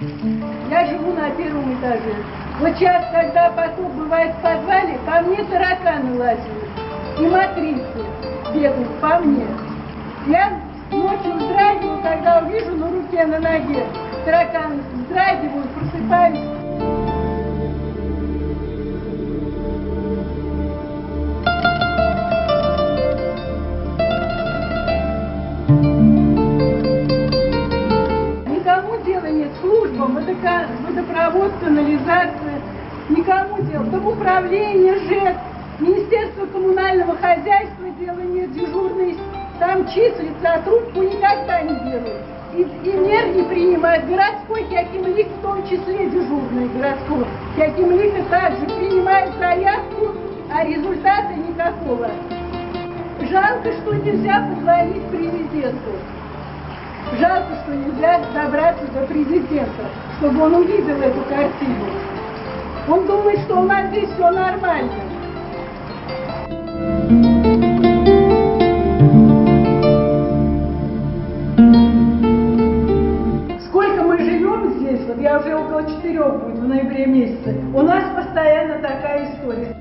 Я живу на первом этаже. Вот сейчас, когда потоп бывает в подвале, по мне тараканы лазят. И матрицы бегают по мне. Я ночью вздрагиваю, когда увижу на руке, на ноге тараканы, вздрагиваю, просыпаюсь. Никому дела нет, службам, водопровод, канализация, никому дела. Там управление, ЖЭК, Министерство коммунального хозяйства дела нет, дежурный там числится, а трубку никогда не делают. И мер не принимают. Городской хакимлик, в том числе дежурный городской хакимлик, также принимает заявку, а результата никакого. Жалко, что нельзя позвонить президенту. Жалко, что нельзя добраться до президента, чтобы он увидел эту картину. Он думает, что у нас здесь все нормально. Сколько мы живем здесь, вот я уже около 4 будет в ноябре месяце, у нас постоянно такая история.